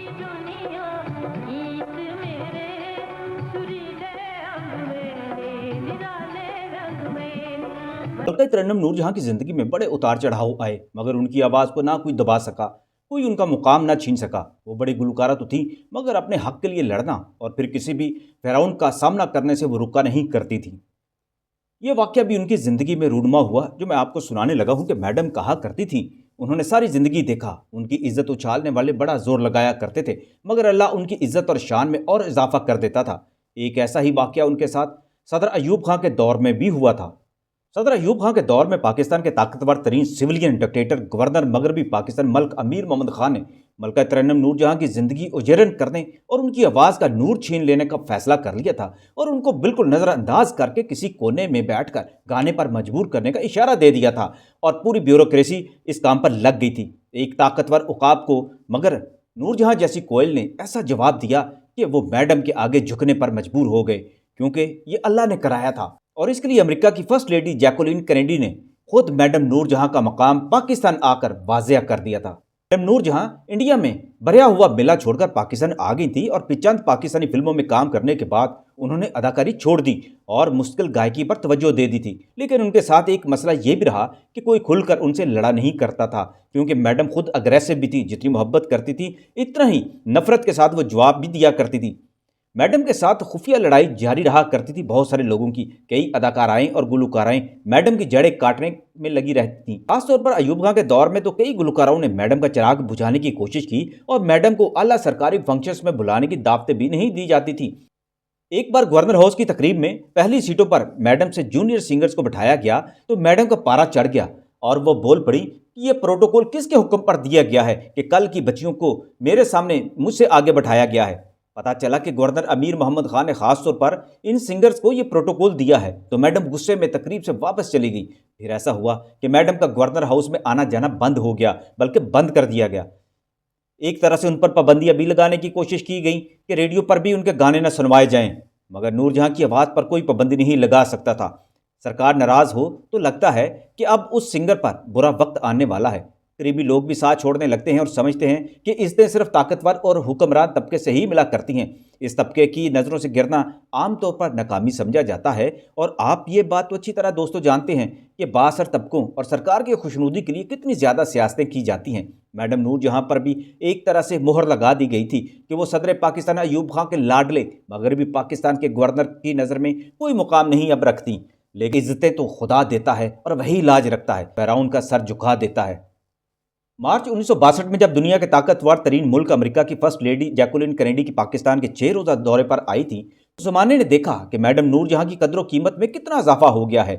दुनिया गीत मेरे सुरीले अंग में निराले रंग में। मलका तरन्नुम नूरजहां की जिंदगी में बड़े उतार चढ़ाव आए, मगर उनकी आवाज़ को ना कोई दबा सका, कोई उनका मुकाम ना छीन सका। वो बड़ी गुलकारा तो थी, मगर अपने हक के लिए लड़ना और फिर किसी भी फिरौन का सामना करने से वो रुका नहीं करती थी। ये वाक्य भी उनकी ज़िंदगी में रूनुमा हुआ, जो मैं आपको सुनाने लगा हूँ कि मैडम कहा करती थी, उन्होंने सारी ज़िंदगी देखा, उनकी इज्जत उछालने वाले बड़ा जोर लगाया करते थे, मगर अल्लाह उनकी इज्जत और शान में और इजाफा कर देता था। एक ऐसा ही वाक्य उनके साथ सदर अयूब खां के दौर में भी हुआ था। सदर अयूब खां के दौर में पाकिस्तान के ताकतवर तरीन सिविलियन डिक्टेटर गवर्नर मगरबी पाकिस्तान मलिक अमीर मोहम्मद खान ने मलका तरन्नुम नूरजहां की ज़िंदगी उजरन करने और उनकी आवाज़ का नूर छीन लेने का फैसला कर लिया था और उनको बिल्कुल नज़रअंदाज करके किसी कोने में बैठकर गाने पर मजबूर करने का इशारा दे दिया था और पूरी ब्यूरोक्रेसी इस काम पर लग गई थी, एक ताकतवर उकाब को। मगर नूरजहां जैसी कोयल ने ऐसा जवाब दिया कि वो मैडम के आगे झुकने पर मजबूर हो गए, क्योंकि ये अल्लाह ने कराया था। और इसके लिए अमेरिका की फर्स्ट लेडी जैकुलिन कैनेडी ने खुद मैडम नूरजहां का मकाम पाकिस्तान आकर वाजिया कर दिया था। मैडम नूरजहां इंडिया में भरा हुआ मेला छोड़कर पाकिस्तान आ गई थी और चंद पाकिस्तानी फिल्मों में काम करने के बाद उन्होंने अदाकारी छोड़ दी और मुश्किल गायकी पर तवज्जो दे दी थी। लेकिन उनके साथ एक मसला ये भी रहा कि कोई खुलकर उनसे लड़ा नहीं करता था, क्योंकि मैडम खुद अग्रेसिव भी थी। जितनी मोहब्बत करती थी इतना ही नफरत के साथ वो जवाब भी दिया करती थी। मैडम के साथ खुफिया लड़ाई जारी रहा करती थी बहुत सारे लोगों की। कई अदाकाराएं और गुलकाराएं मैडम की जड़ें काटने में लगी रहती थीं। खासतौर पर अयूब खां के दौर में तो कई गुलकारों ने मैडम का चिराग बुझाने की कोशिश की और मैडम को आला सरकारी फंक्शंस में बुलाने की दावतें भी नहीं दी जाती थी। एक बार गवर्नर हाउस की तकरीब में पहली सीटों पर मैडम से जूनियर सिंगर्स को बिठाया गया तो मैडम का पारा चढ़ गया और वो बोल पड़ी कि ये प्रोटोकॉल किसके हुक्म पर दिया गया है कि कल की बच्चियों को मेरे सामने मुझसे आगे बैठाया गया है। पता चला कि गवर्नर अमीर मोहम्मद खान ने खास तौर पर इन सिंगर्स को ये प्रोटोकॉल दिया है, तो मैडम गुस्से में तकरीब से वापस चली गई। फिर ऐसा हुआ कि मैडम का गवर्नर हाउस में आना जाना बंद हो गया, बल्कि बंद कर दिया गया। एक तरह से उन पर पाबंदियां भी लगाने की कोशिश की गई कि रेडियो पर भी उनके गाने न सुनवाए जाएं, मगर नूरजहां की आवाज़ पर कोई पाबंदी नहीं लगा सकता था। सरकार नाराज़ हो तो लगता है कि अब उस सिंगर पर बुरा वक्त आने वाला है। करीबी लोग भी साथ छोड़ने लगते हैं और समझते हैं कि इज़्ज़तें सिर्फ ताकतवर और हुक्मरान तबके से ही मिला करती हैं। इस तबके की नज़रों से गिरना आमतौर पर नाकामी समझा जाता है और आप ये बात तो अच्छी तरह दोस्तों जानते हैं कि बासर तबकों और सरकार की खुशनुदी के लिए कितनी ज़्यादा सियासतें की जाती हैं। मैडम नूरजहां पर भी एक तरह से मोहर लगा दी गई थी कि वो सदर पाकिस्तान अयूब खां के लाडले मगरबी पाकिस्तान के गवर्नर की नज़र में कोई मुकाम नहीं अब रखती। लेकिन इज़्ज़तें तो खुदा देता है और वही लाज रखता है, फिरौन का सर झुका देता है। मार्च 1962 में जब दुनिया के ताकतवर तरीन मुल्क अमेरिका की फर्स्ट लेडी जैकुलिन कैनेडी की पाकिस्तान के 6 रोज़ा दौरे पर आई थी, तो ज़माने ने देखा कि मैडम नूरजहां की कदर कीमत में कितना इजाफा हो गया है।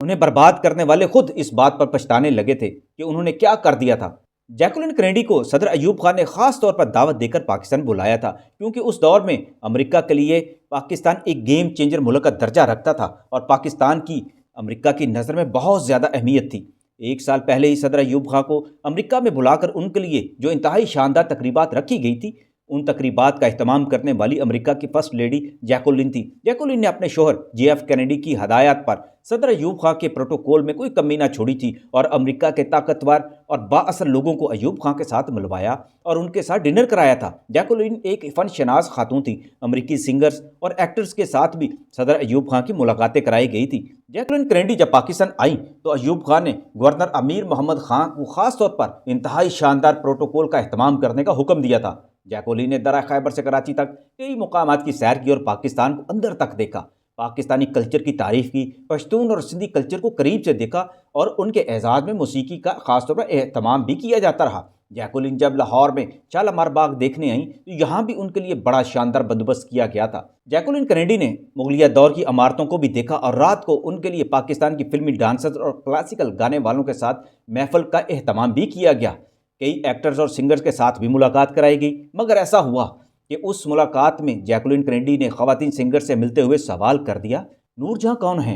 उन्हें बर्बाद करने वाले खुद इस बात पर पछताने लगे थे कि उन्होंने क्या कर दिया था। जैकुलिन कैनेडी को सदर अयूब खान ने खास तौर पर दावत देकर पाकिस्तान बुलाया था, क्योंकि उस दौर में अमेरिका के लिए पाकिस्तान एक गेम चेंजर मुल्क का दर्जा रखता था और पाकिस्तान की अमेरिका की नज़र में बहुत ज़्यादा अहमियत थी। एक साल पहले ही सदर अयूब खां को अमेरिका में बुलाकर उनके लिए जो इंतहाई शानदार तकरीबात रखी गई थी, उन तकरीबात का अहतमाम करने वाली अमेरिका की फर्स्ट लेडी जैकुलिन थी। जैकुलिन ने अपने शोहर JF कैनेडी की हदायत पर सदर अयूब खां के प्रोटोकॉल में कोई कमी ना छोड़ी थी और अमेरिका के ताकतवर और बाअसर लोगों को अयूब खां के साथ मिलवाया और उनके साथ डिनर कराया था। जैकुलिन एक फ़न शनास खातून थी। अमेरिकी सिंगर्स और एक्टर्स के साथ भी सदर अयूब खां की मुलाकातें कराई गई थी। जैकुलिन कैनेडी जब पाकिस्तान आई तो अयूब खान ने गवर्नर अमीर मोहम्मद खान को खास तौर पर इंतहाई शानदार प्रोटोकॉल का अहतमाम करने का हुक्म दिया था। जैकुलिन ने दरा खैबर से कराची तक कई मुकामात की सैर की और पाकिस्तान को अंदर तक देखा, पाकिस्तानी कल्चर की तारीफ की, पश्तून और सिंधी कल्चर को करीब से देखा और उनके एजाज़ में मौसीकी का खासतौर पर एहतमाम भी किया जाता रहा। जैकुलिन जब लाहौर में शालामार बाग देखने आई तो यहाँ भी उनके लिए बड़ा शानदार बंदोबस्त किया गया था। जैकुलिन कैनेडी ने मुगलिया दौर की इमारतों को भी देखा और रात को उनके लिए पाकिस्तान की फिल्मी डांसर्स और क्लासिकल गाने वालों के साथ महफिल का एहतमाम भी किया गया। कई एक्टर्स और सिंगर्स के साथ भी मुलाकात कराई गई, मगर ऐसा हुआ कि उस मुलाकात में जैकुलिन कैनेडी ने ख़वातीन सिंगर से मिलते हुए सवाल कर दिया, नूरजहां कौन है?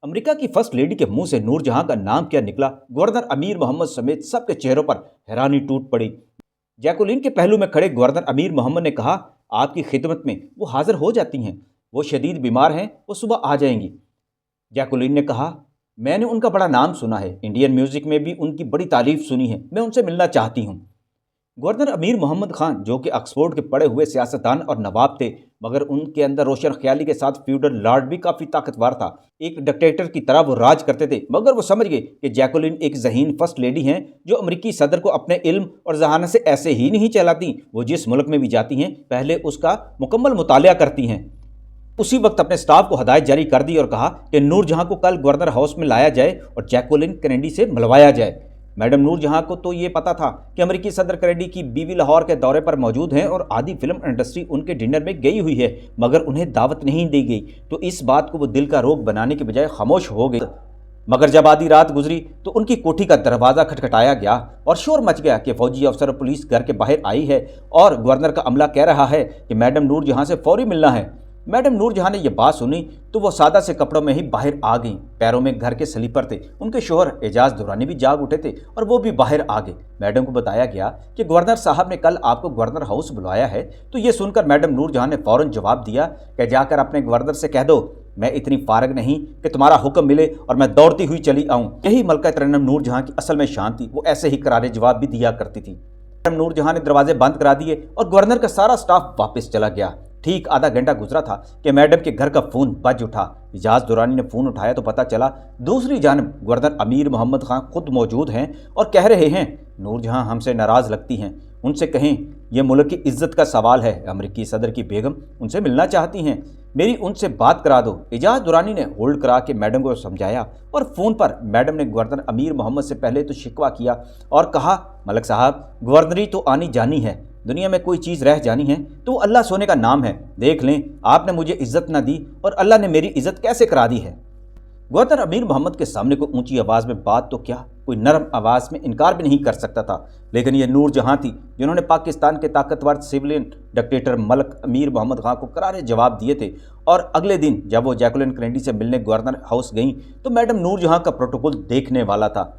अमेरिका की फर्स्ट लेडी के मुंह से नूरजहां का नाम क्या निकला, गवर्नर अमीर मोहम्मद समेत सबके चेहरों पर हैरानी टूट पड़ी। जैकुलिन के पहलू में खड़े गवर्नर अमीर मोहम्मद ने कहा, आपकी खिदमत में वो हाजिर हो जाती हैं, वो शदीद बीमार हैं, वो सुबह आ जाएंगी। जैकुलिन ने कहा, मैंने उनका बड़ा नाम सुना है, इंडियन म्यूज़िक में भी उनकी बड़ी तारीफ सुनी है, मैं उनसे मिलना चाहती हूँ। गवर्नर अमीर मोहम्मद खान, जो कि ऑक्सफोर्ड के पढ़े हुए सियासतदान और नवाब थे, मगर उनके अंदर रोशन ख्याली के साथ फ्यूडल लॉर्ड भी काफ़ी ताकतवर था। एक डिक्टेटर की तरह वो राज करते थे, मगर वो समझ गए कि जैकुलिन एक ज़हीन फर्स्ट लेडी हैं जो अमेरिकी सदर को अपने इल्म और जहानत से ऐसे ही नहीं चलाती। वो जिस मुल्क में भी जाती हैं पहले उसका मुकम्मल मुतालिया करती हैं। उसी वक्त अपने स्टाफ को हदायत जारी कर दी और कहा कि नूरजहां को कल गवर्नर हाउस में लाया जाए और जैकुलिन कैनेडी से मिलवाया जाए। मैडम नूरजहां को तो ये पता था कि अमेरिकी सदर कैनेडी की बीवी लाहौर के दौरे पर मौजूद हैं और आधी फिल्म इंडस्ट्री उनके डिनर में गई हुई है, मगर उन्हें दावत नहीं दी गई। तो इस बात को वो दिल का रोग बनाने के बजाय खामोश हो गई। मगर जब आधी रात गुजरी तो उनकी कोठी का दरवाज़ा खटखटाया गया और शोर मच गया कि फौजी अफसर और पुलिस घर के बाहर आई है और गवर्नर का अमला कह रहा है कि मैडम नूरजहां से फौरी मिलना है। मैडम नूरजहां ने यह बात सुनी तो वो सादा से कपड़ों में ही बाहर आ गईं। पैरों में घर के स्लीपर थे। उनके शोहर एजाज दुरानी भी जाग उठे थे और वो भी बाहर आ गए। मैडम को बताया गया कि गवर्नर साहब ने कल आपको गवर्नर हाउस बुलाया है। तो ये सुनकर मैडम नूरजहां ने फौरन जवाब दिया कि जाकर अपने गवर्नर से कह दो मैं इतनी फारग नहीं कि तुम्हारा हुक्म मिले और मैं दौड़ती हुई चली आऊँ। यही मलका तरन्नुम नूरजहां की असल में शान थी। वो ऐसे ही करारे जवाब भी दिया करती थी। मैडम नूरजहां ने दरवाजे बंद करा दिए और गवर्नर का सारा स्टाफ वापस चला गया। ठीक आधा घंटा गुजरा था कि मैडम के घर का फ़ोन बज उठा। एजाज दुरानी ने फ़ोन उठाया तो पता चला दूसरी जानब गवर्नर अमीर मोहम्मद खान खुद मौजूद हैं और कह रहे हैं नूरजहां हमसे नाराज़ लगती हैं, उनसे कहें यह मुल्क की इज्जत का सवाल है। अमेरिकी सदर की बेगम उनसे मिलना चाहती हैं, मेरी उनसे बात करा दो। एजाज दुरानी ने होल्ड करा के मैडम को समझाया और फ़ोन पर मैडम ने गवर्नर अमीर मोहम्मद से पहले तो शिकवा किया और कहा मलक साहब गवर्नरी तो आनी जानी है, दुनिया में कोई चीज़ रह जानी है तो वो अल्लाह सोने का नाम है। देख लें आपने मुझे इज्जत ना दी और अल्लाह ने मेरी इज्जत कैसे करा दी है। गवर्नर अमीर मोहम्मद के सामने कोई ऊंची आवाज़ में बात तो क्या, कोई नरम आवाज़ में इनकार भी नहीं कर सकता था। लेकिन ये नूरजहां थी जिन्होंने पाकिस्तान के ताकतवर सिविलियन डिक्टेटर मलक अमीर मोहम्मद खान को करारे जवाब दिए थे। और अगले दिन जब वो जैकुलिन कैनेडी से मिलने गवर्नर हाउस गईं तो मैडम नूरजहां का प्रोटोकॉल देखने वाला था।